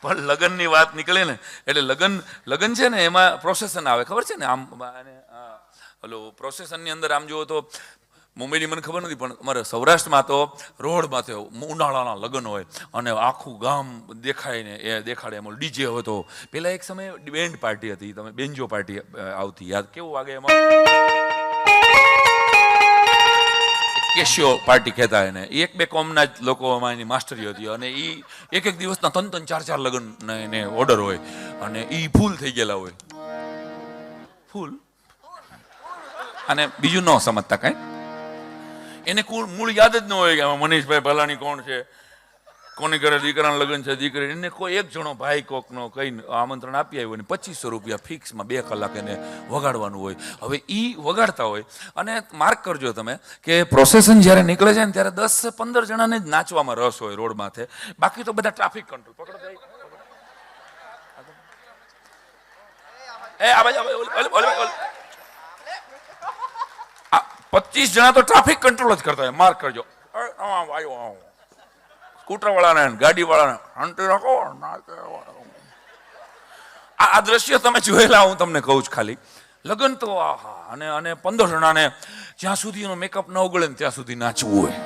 પણ લગ્નની વાત નીકળે ને એટલે લગ્ન છે ને એમાં પ્રોસેસન આવે, ખબર છે ને? આમ ઓલો પ્રોસેસનની અંદર આમ જુઓ તો મુંબઈની મને ખબર નથી, પણ અમારે સૌરાષ્ટ્રમાં તો રોડમાં તો ઉનાળાના લગ્ન હોય અને આખું ગામ દેખાય ને એ દેખાડે. એમાં ડીજે હોય તો પેલા એક સમયે બેન્ડ પાર્ટી હતી, તમે બેન્જો પાર્ટી આવતી, યાદ કેવું વાગે એમાં? કેશિયો પાર્ટી કહેતા એને. એક બે કોમના જ લોકોમાં એની માસ્ટરી હતી અને એ એક દિવસના 3-4 લગ્ન એને ઓર્ડર હોય અને એ ફૂલ થઈ ગયેલા હોય. ફૂલ અને બીજું ન સમજતા કાંઈ, એને મૂળ યાદ જ ન હોય કે મનીષભાઈ ભલાણી કોણ છે, કોની ઘરે દીકરાના લગ્ન છે, દીકરી. એને કોઈ એક જણો ભાઈ કોકનો કઈ આમંત્રણ આપી આવ્યું ને 2500 રૂપિયા ફિક્સમાં 2 કલાક એને વગાડવાનું હોય. હવે એ વગાડતા હોય અને માર્ક કરજો તમે કે પ્રોસેસન જ્યારે નીકળે છે ને ત્યારે 10-15 જણાને જ નાચવામાં રસ હોય રોડ માથે, બાકી તો બધા ટ્રાફિક કંટ્રોલ પકડો. એ આ બાજુ 25 જણા તો ટ્રાફિક કંટ્રોલ જ કરતા હોય. માર્ક કરજો. સ્કૂટર વાળાને, ગાડી વાળાને શાંતિ રાખો. આ દ્રશ્ય તમે જોયેલા, હું તમને કહું છું ખાલી. લગ્ન તો આહા, અને 15 જણાને જ્યાં સુધી એનો મેકઅપ ન ઓગળે ને ત્યાં સુધી નાચવું હોય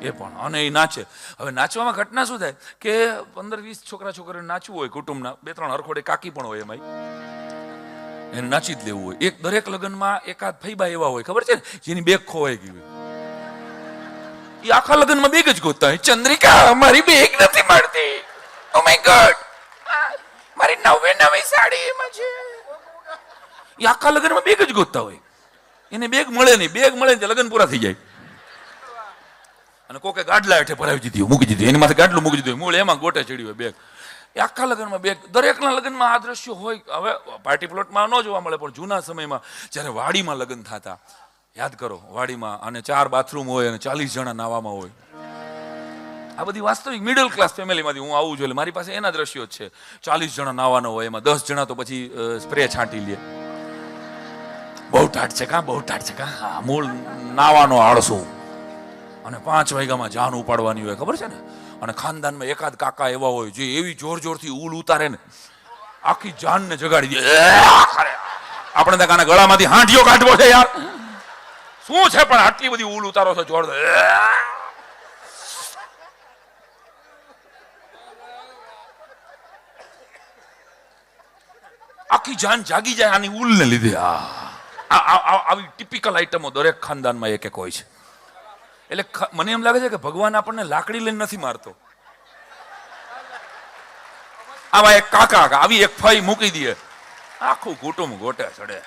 એ પણ, અને એ નાચે. હવે નાચવામાં ઘટના શું થાય કે 15-20 છોકરા છોકરીને નાચવું હોય, કુટુંબના 2-3 હરખોડે કાકી પણ હોય, એમાં એને નાચી જ લેવું હોય. દરેક લગ્નમાં એકાદ ફઈબા એવા હોય, ખબર છે ને, જેની બેગ ખોવાઈ ગઈ હોય. એ આખા લગ્નમાં બેગ જ ગોતતા હોય. ચંદ્રિકા, મારી બેગ નથી મળતી. ઓ માય ગોડ, મારી નવી સાડી એમાં છે. એ આખા લગ્નમાં બેગ જ ગોતતા હોય. એને બેગ મળે નહીં, બેગ મળે ને લગ્ન પૂરા થઈ જાય. અને કોકે ગાડલા હેઠે ભરાવી દીધી, મૂકી દીધી, એની માથે ગાડલું મૂકી દીધું, મૂળ એમાં ગોટે ચડી હોય બેગ. એ આખા લગ્નમાં બેગ. દરેકના લગ્નમાં આ દ્રશ્યો હોય. હવે પાર્ટી પ્લોટમાં ન જોવા મળે, પણ જૂના સમયમાં જ્યારે વાડીમાં લગ્ન થતા, યાદ કરો, વાડીમાં, અને 4 બાથરૂમ હોય અને 40 જણા નાવામાં હોય. આ બધી વાસ્તવિક મિડલ ક્લાસ ફેમિલીમાંથી હું આવું છું એટલે મારી પાસે એના દ્રશ્યો જ છે. 40 જણા નાવાનો હોય, એમાં 10 જણા તો પછી સ્પ્રે છાંટી લે. બહુ ટાટ છે કાં, બહુ ટાટ છે કાં. મૂળ નાવાનો આળસું. અને 5 વાગ્યામાં જાન ઉપાડવાની હોય, ખબર છે ને? અને ખાનદાનમાં એકાદ કાકા એવા હોય જે એવી જોરથી ઉલ ઉતારે ને આખી જાનને જગાડી દે. આપણે તો કાના ગળામાંથી હાંડિયો કાઢવો છે યાર, શું છે પણ આટલી બધી ઉલ ઉતારો છો જોર. આખી જાન જાગી જાય આની ઉલને લીધે. આવી ટિપિકલ આઈટમો દરેક ખાનદાનમાં એક હોય છે. એટલે મને એમ લાગે છે કે ભગવાન આપણને લાકડી લઈને નથી મારતો. આવા એક કાકા આવી એક ફઈ મૂકી દે, આખું કુટુંબ ગોટે ચડે.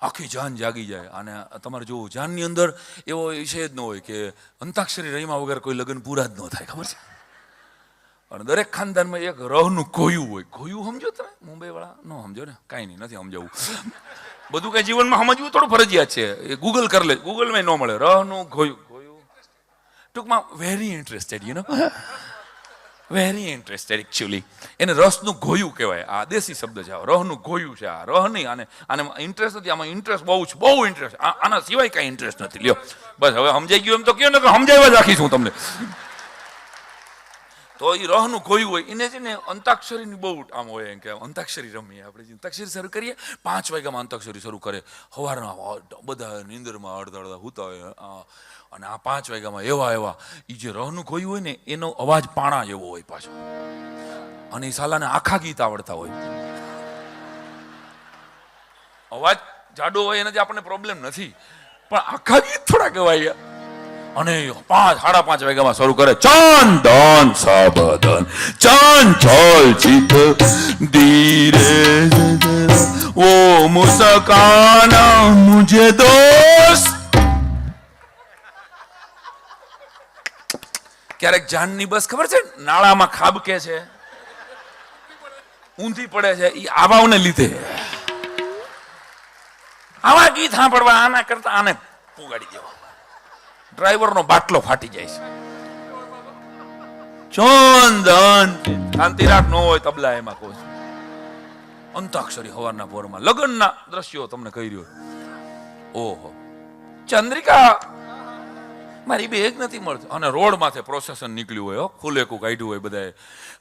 આખી જાન જાગી જાય. અને તમારે જોવું, જાનની અંદર એવો વિષય જ ન હોય કે અંતાક્ષરી રહીમાં વગર કોઈ લગ્ન પૂરા જ ન થાય, ખબર છે? અને દરેક ખાનદાનમાં એક રહનું ગોયું હોય. ગોયું સમજો તમે? મુંબઈ વાળા ન સમજો ને, કાંઈ નહીં, નથી સમજાવું. બધું કઈ જીવનમાં સમજવું થોડું ફરજિયાત છે. એ ગૂગલ કરી લે, ગૂગલમાં ન મળે. રહનું ગોયું. ટૂંકમાં very interested, you know, very interested actually. એને રસનું ગોયું કહેવાય. આ દેશી શબ્દ છે, રહનું ગોયું છે. આ રહ નહીં, આને ઇન્ટરેસ્ટ નથી. આમાં ઇન્ટરેસ્ટ બહુ છે, બહુ ઇન્ટરેસ્ટ. આના સિવાય કાંઈ ઇન્ટરેસ્ટ નથી. લ્યો બસ, હવે સમજાઈ ગયું એમ તો કહો ને, કે સમજાવવા જ રાખીશું તમને. તો એ રહનું ગોયું હોય એને છે ને અંતાક્ષરીની બહુ આમ હોય એમ કે અંતાક્ષરી રમીએ. આપણે અંતાક્ષરી શરૂ કરીએ 5 વાગ્યામાં અંતાક્ષરી શરૂ કરે. સવારના બધા નીંદરમાં અડધા હુતા હોય, અને આ 5 વાગ્યામાં એવા એ જે રહનું ગોયું હોય ને એનો અવાજ પાણા જેવો હોય પાછો. અને એ સાલાને આખા ગીત આવડતા હોય. અવાજ જાડો હોય એનાથી આપણને પ્રોબ્લેમ નથી, પણ આખા ગીત થોડા કહેવાય. અને 5-5:30 વાગ્યામાં શરૂ કરે. ચંદન સાબદન ચંચલ ચિત ધીરે ઓ મુસ્કાના મુझे દોસ્ત. ક્યારેક જાનની બસ, ખબર છે, નાળામાં ખાબકે છે, ઊંધી પડે છે. એ આવાઓને લીધે આવા ગીત સાંભળવા આના કરતા આને પુગાડી દેવા. ડ્રાઈવરનો બાટલો ફાટી જાય છે. ચંદન શાંતિ રાખ ન હોય તબલા એમાં કોઈ. અંતાક્ષરી હવારના પોરમાં લગ્નના દ્રશ્યો તમને કહી રહ્યો. ઓહો, ચંદ્રિકા મારી બેગ નથી મળતી. અને રોડ માથે પ્રોસેસન નીકળ્યું હોય, ફૂલેકું કાઢ્યું હોય બધાએ.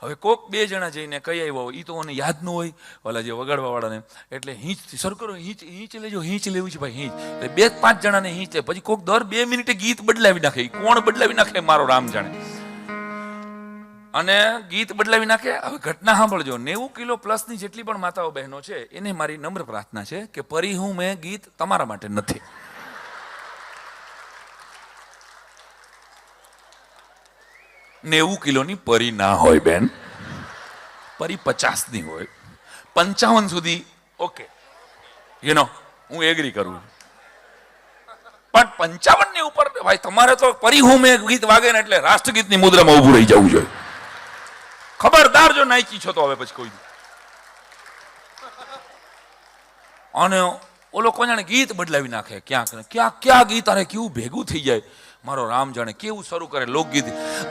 હવે કોક 2 જણા જઈને કહી આવ્યા હોય, એ તો મને યાદ ન હોય ઓલા જે વગાડવા વાળાને, એટલે હિંચથી સર કરો, હિંચ લેજો, હિંચ લેવું છે ભાઈ, હિંચ. એટલે 2-5 જણાને હિંચ લે. પછી કોક દર 2 મિનિટે ગીત બદલાવી નાખે. કોણ બદલાવી નાખે મારો રામ જાણે. અને ગીત બદલાવી નાખે. હવે ઘટના સાંભળજો, 90 કિલો પ્લસની જેટલી પણ માતાઓ બહેનો છે એને મારી નમ્ર પ્રાર્થના છે કે પરી હું મેં ગીત તમારા માટે નથી. 90 કિલોની પરી ના હોય બેન, પરી 50ની હોય, 55 સુધી ઓકે, હું એગ્રી કરું. પણ 55 ની ઉપર ભાઈ તમારે તો પરી હું મેં ગીત વાગે ને એટલે રાષ્ટ્રગીતની મુદ્રામાં ઊભું રહી જવું જોઈએ. ખબરદાર જો નાઈકી છો તો હવે પછી કોઈ. અને ઓલો કોઈ જાણે ગીત બદલાવી નાખે, ક્યાં ગીત અરે કેવું ભેગું થઈ જાય. મારો રામ જાણે કેવું શરૂ કરે લોકગીત.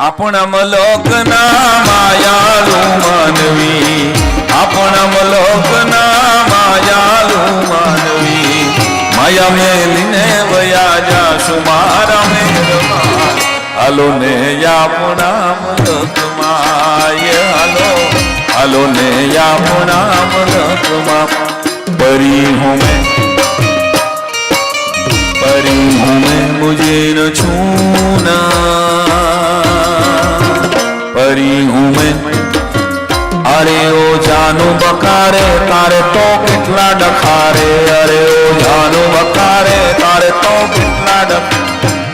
આપણા મલોકના માયાલુ માનવી, આપણા મલોકના માયાલુ માનવી, માયા મેલીને વયા જાશું મારા મેરમાં, હાલો ને આપણા મલકમાં, હાલો ને આપણા મલકમાં. પરી હું મેં, परी हूँ मैं मुझे न छूना, परी हूँ मैं. अरे ओ जानो बकारे तारे तो कितना डखारे, अरे ओ जानो बकारे तारे तो कितना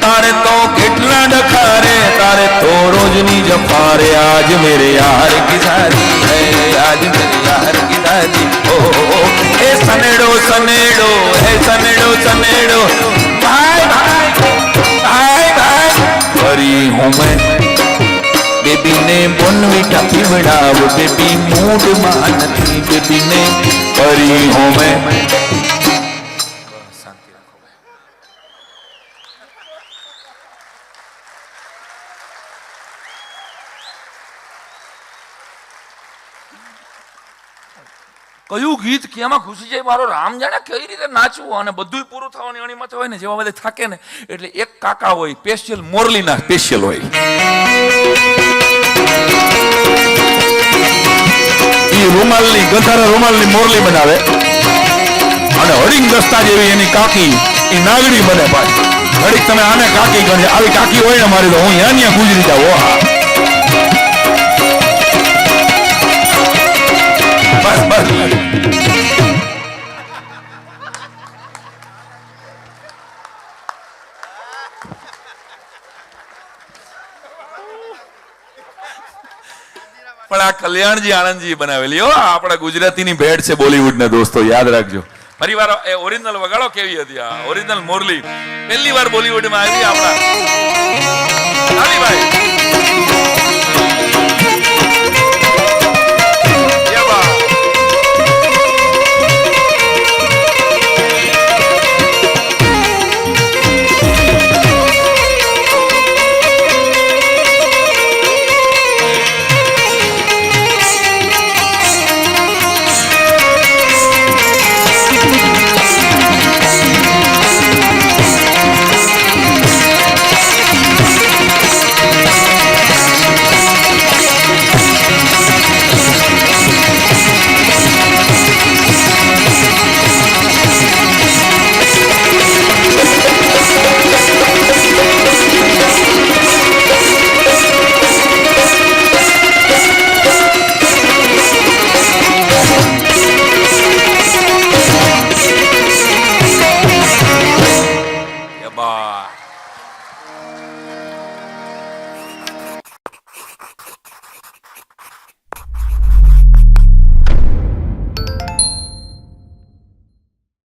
तारे तो कितना डखारे, तारे तो रोजनी जफारे. आज मेरे यार की शादी है, आज मेरे यार की शादी. ओ ए सनेडो सनेडो, ए सनेडो सनेडो, भाई भाई भाई भाई. परी हूँ मैं बेबी ने बोनवीटा पीवड़ाव, बेबी मूड में नहीं, बेबी ने. परी हूँ मैं. शांति रखो भाई. કયું ગીત ક્યાંમાં ઘૂસી જાય મારો રામ જાણે. કઈ રીતે નાચવું અને બધું પૂરું થવાની અણીમાં હોય ને, જેવા બધા થાકે ને એટલે એક કાકા હોય સ્પેશિયલ, મોરલીના સ્પેશિયલ હોય, એ રૂમાલની ગંધારા રૂમાલની મોરલી બનાવે અને હરિંગ દસ્તા જેવી એની કાકી એ નાગડી બને પાછી. ઘડીક તમે આને કાકી ગણે, આવી કાકી હોય ને મારી તો હું યા ગુજરી જાઉં. ઓહા બસ બસ. પણ આ કલ્યાણજી આનંદજી બનાવેલી હો, આપણા ગુજરાતીની ભેટ છે બોલીવુડ ને દોસ્તો, યાદ રાખજો. ફરી વાર એ ઓરિજિનલ વગાડો કેવી હતી આ ઓરિજિનલ મોરલી. પહેલી વાર બોલીવુડમાં આવી આપણા ભાઈ.